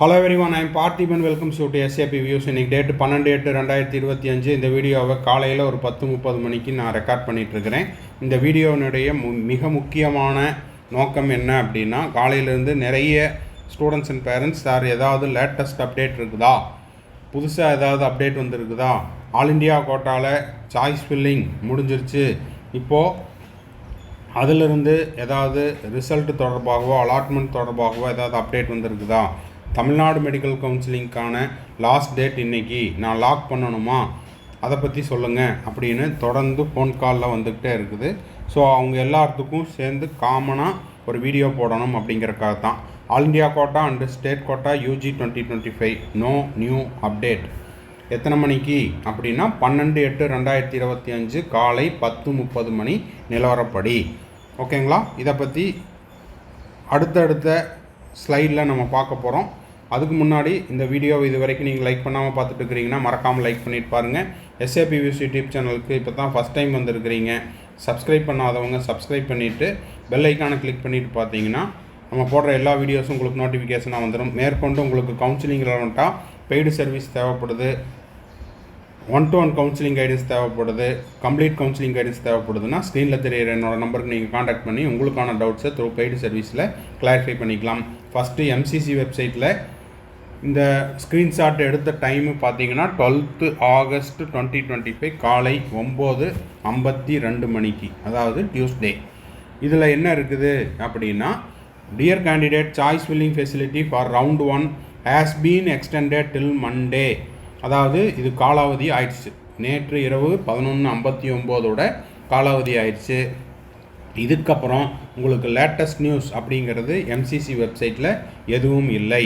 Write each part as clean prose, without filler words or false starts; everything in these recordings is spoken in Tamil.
Hello everyone, I'm Parthiban. Welcome to SAP views. இன்றைக்கி டேட்டு 12/8/2025. இந்த வீடியோவை காலையில் ஒரு 10:30 மணிக்கு நான் ரெக்கார்ட் பண்ணிகிட்ருக்கிறேன். இந்த வீடியோவினுடைய மிக முக்கியமான நோக்கம் என்ன அப்படின்னா, காலையிலேருந்து நிறைய ஸ்டூடெண்ட்ஸ் அண்ட் பேரண்ட்ஸ், சார் ஏதாவது லேட்டஸ்ட் அப்டேட் இருக்குதா, புதுசாக ஏதாவது அப்டேட் வந்துருக்குதா, ஆல் இண்டியா கோட்டாவில் சாய்ஸ் ஃபில்லிங் முடிஞ்சிருச்சு, இப்போது அதிலிருந்து ஏதாவது ரிசல்ட் தொடர்பாகவோ அலாட்மெண்ட் தொடர்பாகவோ ஏதாவது அப்டேட் வந்துருக்குதா, தமிழ்நாடு மெடிக்கல் கவுன்சிலிங்க்கான லாஸ்ட் டேட் இன்றைக்கி, நான் லாக் பண்ணணுமா, அதை பற்றி சொல்லுங்கள் அப்படின்னு தொடர்ந்து ஃபோன் காலில் வந்துக்கிட்டே இருக்குது. ஸோ அவங்க எல்லாத்துக்கும் சேர்ந்து காமனாக ஒரு வீடியோ போடணும் அப்படிங்கிறக்காக தான். All India quota and state quota UG 2025 no new update. எத்தனை மணிக்கு அப்படின்னா 12/8/2025 காலை 10:30 மணி நிலவரப்படி. ஓகேங்களா? இதை பற்றி அடுத்தடுத்த ஸ்லைடில் நம்ம பார்க்க போகிறோம். அதுக்கு முன்னாடி இந்த வீடியோவை இது வரைக்கும் நீங்கள் லைக் பண்ணாமல் பார்த்துட்டு இருக்கிறீங்கன்னா மறக்காமல் லைக் பண்ணிட்டு பாருங்கள். SAP வியூஸ் யூடியூப் சேனலுக்கு இப்போ தான் ஃபஸ்ட் டைம் வந்திருக்கிறீங்க, சப்ஸ்கிரைப் பண்ணாதவங்க சப்ஸ்கிரைப் பண்ணிவிட்டு பெல் ஐக்கானை கிளிக் பண்ணிவிட்டு பார்த்தீங்கன்னா நம்ம போடுற எல்லா வீடியோஸும் உங்களுக்கு நோட்டிஃபிகேஷனாக வந்துடும். மேற்கொண்டு உங்களுக்கு கவுன்சிலிங் ரெலவெண்ட்டாக பெய்டு சர்வீஸ் தேவைப்படுது, 1-to-1 கவுன்சிலிங் கைடன்ஸ் தேவைப்படுது, கம்ப்ளீட் கவுன்சிலிங் கைடன்ஸ் தேவைப்படுதுன்னா ஸ்க்ரீனில் தெரியிற என்னோட நம்பருக்கு நீங்கள் காண்டாக்ட் பண்ணி உங்களுக்கான டவுட்ஸை த்ரூ பெய்டு சர்வீஸில் கிளாரிஃபை பண்ணிக்கலாம். ஃபஸ்ட்டு MCC வெப்சைட்டில் இந்த ஸ்க்ரீன்ஷாட் எடுத்த டைமு பார்த்தீங்கன்னா 12th August 2025 காலை 9:52 மணிக்கு, அதாவது டியூஸ்டே. இதில் என்ன இருக்குது அப்படின்னா, dear candidate, choice filling facility for round 1 has been extended till Monday. அதாவது இது காலாவதி ஆயிடுச்சு. நேற்று இரவு 11:59 காலாவதி ஆயிடுச்சு. இதுக்கப்புறம் உங்களுக்கு லேட்டஸ்ட் நியூஸ் அப்படிங்கிறது MCC வெப்சைட்டில் எதுவும் இல்லை.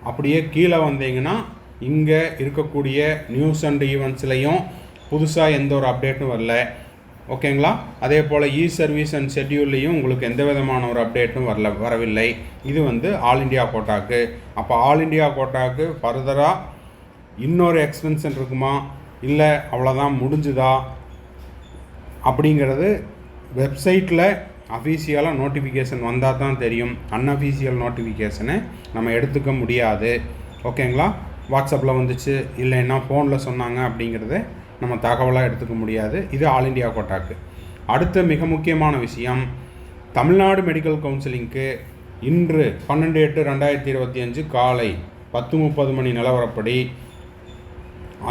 அப்படியே கீழே வந்தீங்கன்னா இங்கே இருக்கக்கூடிய நியூஸ் அண்ட் ஈவெண்ட்ஸ்லையும் புதுசாக எந்த ஒரு அப்டேட்டும் வரல. ஓகேங்களா? அதே போல் சர்வீஸ் அண்ட் ஷெட்யூல்லையும் உங்களுக்கு எந்த விதமான ஒரு அப்டேட்டும் வரவில்லை. இது ஆல் இண்டியா கோட்டாக்கு. அப்போ ஆல் இண்டியா கோட்டாக்கு ஃபர்தராக இன்னொரு எக்ஸ்டென்ஷன் இருக்குமா, இல்லை அவ்வளோதான் முடிஞ்சுதா அப்படிங்கிறது வெப்சைட்டில் அஃபீஷியலாக நோட்டிஃபிகேஷன் வந்தால் தான் தெரியும். அன்அஃபீஷியல் நோட்டிஃபிகேஷனை நம்ம எடுத்துக்க முடியாது. ஓகேங்களா? வாட்ஸ்அப்பில் வந்துச்சு, இல்லைன்னா ஃபோனில் சொன்னாங்க அப்படிங்கிறத நம்ம தகவலாக எடுத்துக்க முடியாது. இது ஆல் இண்டியா கோட்டாக்கு. அடுத்த மிக முக்கியமான விஷயம், தமிழ்நாடு மெடிக்கல் கவுன்சிலிங்க்கு இன்று 12/8/2025 காலை 10:30 மணி நிலவரப்படி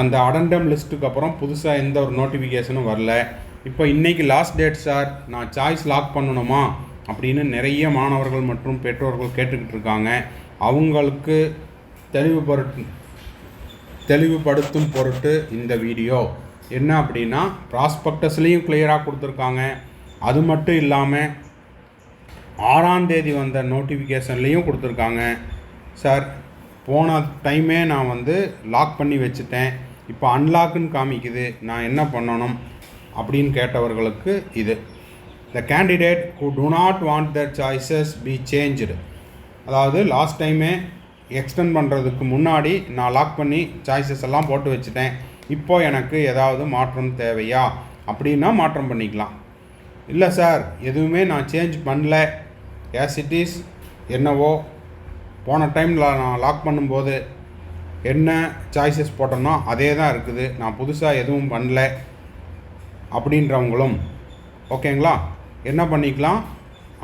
அந்த அடண்டம் லிஸ்ட்டுக்கு அப்புறம் புதுசாக எந்த ஒரு நோட்டிஃபிகேஷனும் வரல. இப்போ இன்றைக்கி லாஸ்ட் டேட் சார், நான் சாய்ஸ் லாக் பண்ணணுமா அப்படின்னு நிறைய மாணவர்கள் மற்றும் பெற்றோர்கள் கேட்டுக்கிட்டு இருக்காங்க. அவங்களுக்கு தெளிவுபடுத்தும் பொருட்டு இந்த வீடியோ. என்ன அப்படின்னா, ப்ராஸ்பெக்டஸ்லேயும் கிளியராக கொடுத்துருக்காங்க. அது மட்டும் இல்லாமல் 6ஆம் தேதி வந்த நோட்டிஃபிகேஷன்லேயும் கொடுத்துருக்காங்க. சார், போன டைமே நான் லாக் பண்ணி வச்சுட்டேன், இப்போ அன்லாக்குன்னு காமிக்குது, நான் என்ன பண்ணணும் அப்படின்னு கேட்டவர்களுக்கு இது. The candidate who do not want their choices be changed. அதாவது லாஸ்ட் டைமே எக்ஸ்டெண்ட் பண்ணுறதுக்கு முன்னாடி நான் லாக் பண்ணி சாய்ஸஸ் எல்லாம் போட்டு வச்சுட்டேன், இப்போ எனக்கு ஏதாவது மாற்றம் தேவையா அப்படின்னா மாற்றம் பண்ணிக்கலாம். இல்லை சார், எதுவுமே நான் சேஞ்ச் பண்ணல, ஆஸ் இட் இஸ் என்னவோ போன டைமில் நான் லாக் பண்ணும்போது என்ன சாய்ஸஸ் போட்டோம்னா அதே தான் இருக்குது, நான் புதுசாக எதுவும் பண்ணல அப்படின்றவங்களும் ஓகேங்களா, என்ன பண்ணிக்கலாம்,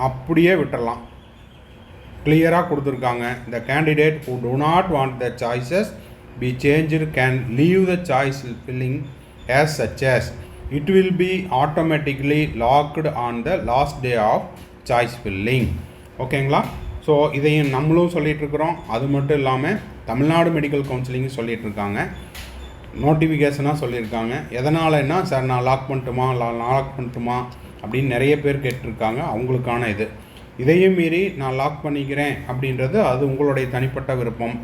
அப்படியே விட்டுடலாம். கிளியராக கொடுத்துருக்காங்க. The candidate who do not want the choices be changed can leave the choice filling as such as it will be automatically locked on the last day of choice filling. ஓகேங்களா? ஸோ இதையும் நம்மளும் சொல்லிகிட்ருக்குறோம். அது மட்டும் இல்லாமல் தமிழ்நாடு மெடிக்கல் கவுன்சிலிங்கும் சொல்லிகிட்ருக்காங்க, நோட்டிஃபிகேஷனாக சொல்லியிருக்காங்க. எதனாலன்னா, சார் நான் லாக் பண்ணட்டுமா அப்படின்னு நிறைய பேர் கேட்டிருக்காங்க. அவங்களுக்கான இதையும் மீறி நான் லாக் பண்ணிக்கிறேன் அப்படின்றது அது உங்களுடைய தனிப்பட்ட விருப்பம்.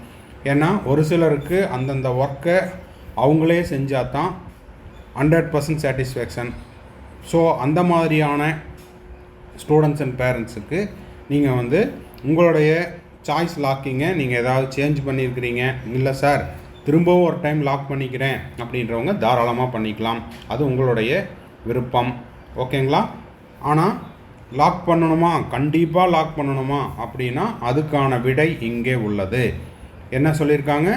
ஏன்னா ஒரு சிலருக்கு அந்தந்த ஒர்க்கை அவங்களே செஞ்சால் தான் 100% சாட்டிஸ்ஃபேக்ஷன். ஸோ அந்த மாதிரியான ஸ்டூடெண்ட்ஸ் அண்ட் பேரண்ட்ஸுக்கு நீங்கள் உங்களுடைய சாய்ஸ் லாக்கிங்கை நீங்கள் ஏதாவது சேஞ்ச் பண்ணியிருக்கிறீங்க, இல்லை சார் திரும்பவும் ஒரு டைம் லாக் பண்ணிக்கிறேன் அப்படின்றவங்க தாராளமாக பண்ணிக்கலாம். அது உங்களுடைய விருப்பம். ஓகேங்களா? ஆனால் லாக் பண்ணணுமா, கண்டிப்பாக லாக் பண்ணணுமா அப்படின்னா அதுக்கான விடை இங்கே உள்ளது. என்ன சொல்லியிருக்காங்க,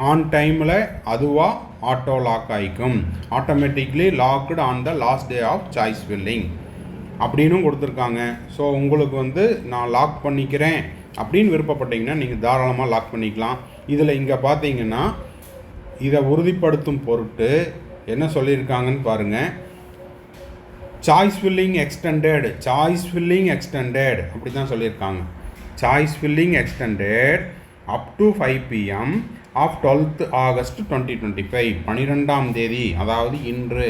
ஆன் டைமில் அதுவாக ஆட்டோ லாக் ஆகிக்கும், automatically locked on the last day of choice filling அப்படின்னும் கொடுத்துருக்காங்க. ஸோ உங்களுக்கு வந்து நான் லாக் பண்ணிக்கிறேன் அப்படின்னு விருப்பப்பட்டீங்கன்னா நீங்கள் தாராளமாக லாக் பண்ணிக்கலாம். இதில் இங்கே பார்த்தீங்கன்னா இதை உறுதிப்படுத்தும் பொருட்டு என்ன சொல்லியிருக்காங்கன்னு பாருங்கள், சாய்ஸ் ஃபில்லிங் எக்ஸ்டெண்டட் அப்படி தான் சொல்லியிருக்காங்க. Choice filling extended up to 5 PM of 12th August 2025. 12ஆம் தேதி, அதாவது இன்று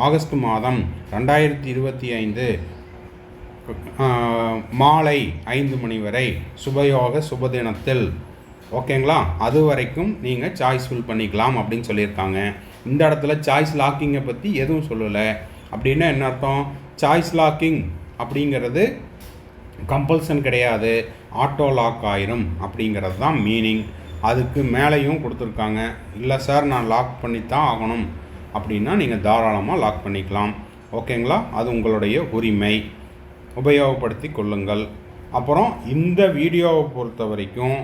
ஆகஸ்ட் மாதம் 2025 மாலை 5 மணி வரை சுபயோக சுபதினத்தில். ஓகேங்களா, அது வரைக்கும் நீங்கள் சாய்ஸ் ஃபில் பண்ணிக்கலாம் அப்படின்னு சொல்லியிருக்காங்க. இந்த இடத்துல சாய்ஸ் லாக்கிங்கை பற்றி எதுவும் சொல்லலை. அப்படின்னா என்ன அர்த்தம், சாய்ஸ் லாக்கிங் அப்படிங்கிறது கம்பல்சன் கிடையாது, ஆட்டோ லாக் ஆயிரும் அப்படிங்கிறது தான் மீனிங். அதுக்கு மேலேயும் கொடுத்துருக்காங்க, இல்லை சார் நான் லாக் பண்ணித்தான் ஆகணும் அப்படின்னா நீங்கள் தாராளமாக லாக் பண்ணிக்கலாம். ஓகேங்களா, அது உங்களுடைய உரிமை, உபயோகப்படுத்தி கொள்ளுங்கள். அப்புறம் இந்த வீடியோவை பொறுத்த வரைக்கும்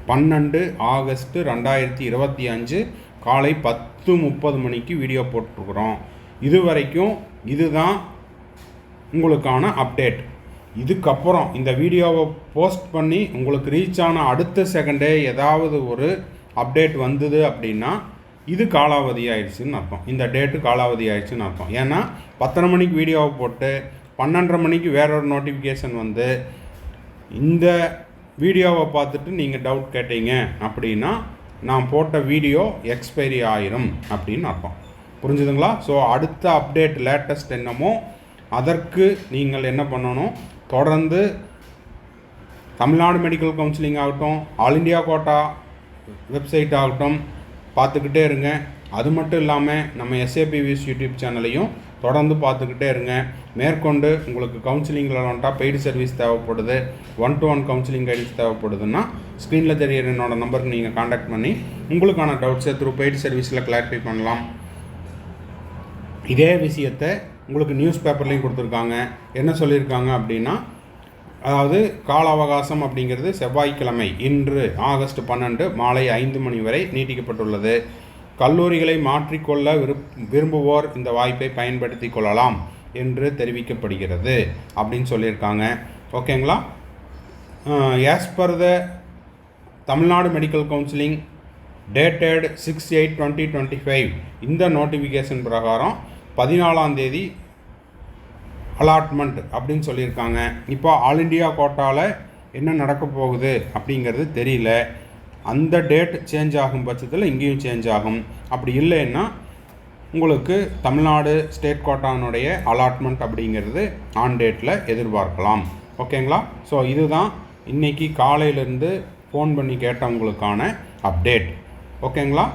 12 ஆகஸ்ட் 2025 காலை 10:30 மணிக்கு வீடியோ போட்டிருக்கிறோம். இது வரைக்கும் இதுதான் உங்களுக்கான அப்டேட். இதுக்கப்புறம் இந்த வீடியோவை போஸ்ட் பண்ணி உங்களுக்கு ரீச் ஆன அடுத்த செகண்டே ஏதாவது ஒரு அப்டேட் வந்தது அப்படின்னா இது காலாவதி ஆயிடுச்சுன்னு அர்த்தம், இந்த டேட்டு காலாவதி ஆயிடுச்சுன்னு அர்த்தம். ஏன்னா 10:30 மணிக்கு வீடியோவை போட்டு 12:30 மணிக்கு வேறொரு நோட்டிஃபிகேஷன் வந்து இந்த வீடியோவை பார்த்துட்டு நீங்கள் டவுட் கேட்டீங்க அப்படின்னா நான் போட்ட வீடியோ எக்ஸ்பைரி ஆயிரும் அப்படின்னு அர்த்தம். புரிஞ்சுதுங்களா? ஸோ அடுத்த அப்டேட் லேட்டஸ்ட் என்னமோ அதற்கு நீங்கள் என்ன பண்ணணும், தொடர்ந்து தமிழ்நாடு மெடிக்கல் கவுன்சிலிங் ஆகட்டும், ஆல் இண்டியா கோட்டா வெப்சைட் ஆகட்டும் பார்த்துக்கிட்டே இருங்க. அது மட்டும் இல்லாமல் நம்ம எஸ்ஏபி வியூஸ் யூடியூப் சேனலையும் தொடர்ந்து பார்த்துக்கிட்டே இருங்க. மேற்கொண்டு உங்களுக்கு கவுன்சிலிங்கில் வந்துட்டா பெய்டு சர்வீஸ் தேவைப்படுது, 1-to-1 கவுன்சிலிங் கைடன்ஸ் தேவைப்படுதுன்னா ஸ்க்ரீனில் தெரியிற என்னோடய நம்பருக்கு நீங்கள் காண்டாக்ட் பண்ணி உங்களுக்கான டவுட்ஸை த்ரூ பெய்டு சர்வீஸில் கிளாரிஃபை பண்ணலாம். இதே விஷயத்தை உங்களுக்கு நியூஸ் பேப்பர்லேயும் கொடுத்துருக்காங்க. என்ன சொல்லியிருக்காங்க அப்படின்னா, அதாவது கால அவகாசம் அப்படிங்கிறது செவ்வாய்க்கிழமை இன்று ஆகஸ்ட் 12 மாலை 5 மணி வரை நீட்டிக்கப்பட்டுள்ளது. கல்லூரிகளை மாற்றிக்கொள்ள விரும்புவோர் இந்த வாய்ப்பை பயன்படுத்தி கொள்ளலாம் என்று தெரிவிக்கப்படுகிறது அப்படின்னு சொல்லியிருக்காங்க. ஓகேங்களா, as per the Tamil Nadu medical counselling dated 6/8/2025 இந்த நோட்டிஃபிகேஷன் பிரகாரம் 14ஆம் தேதி அலாட்மெண்ட் அப்படின்னு சொல்லியிருக்காங்க. இப்போ ஆல் இண்டியா கோட்டாவில் என்ன நடக்க போகுது அப்படிங்கிறது தெரியல. அந்த டேட் சேஞ்ச் ஆகும் பட்சத்தில் இங்கேயும் சேஞ்ச் ஆகும். அப்படி இல்லைன்னா உங்களுக்கு தமிழ்நாடு ஸ்டேட் கோட்டானுடைய அலாட்மெண்ட் அப்படிங்கிறது ஆன் டேட்டில் எதிர்பார்க்கலாம். ஓகேங்களா, ஸோ இதுதான் இன்றைக்கி காலையிலேருந்து ஃபோன் பண்ணி கேட்டவங்களுக்கான அப்டேட். ஓகேங்களா,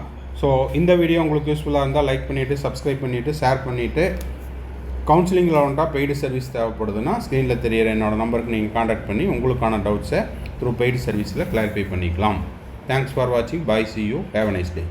ஸோ இந்த வீடியோ உங்களுக்கு யூஸ்ஃபுல்லாக இருந்தால் லைக் பண்ணிவிட்டு, சப்ஸ்கிரைப் பண்ணிவிட்டு, ஷேர் பண்ணிவிட்டு, கவுன்சிலிங்கில் வந்துட்டால் பெய்டு சர்வீஸ் தேவைப்படுதுன்னா ஸ்க்ரீனில் தெரியிற என்னோடய நம்பருக்கு நீங்கள் காண்டாக்ட் பண்ணி உங்களுக்கான டவுட்ஸை த்ரூ பெய்டு சர்வீஸில் கிளாரிஃபை பண்ணிக்கலாம். Thanks for watching. Bye. See you. Have a nice day.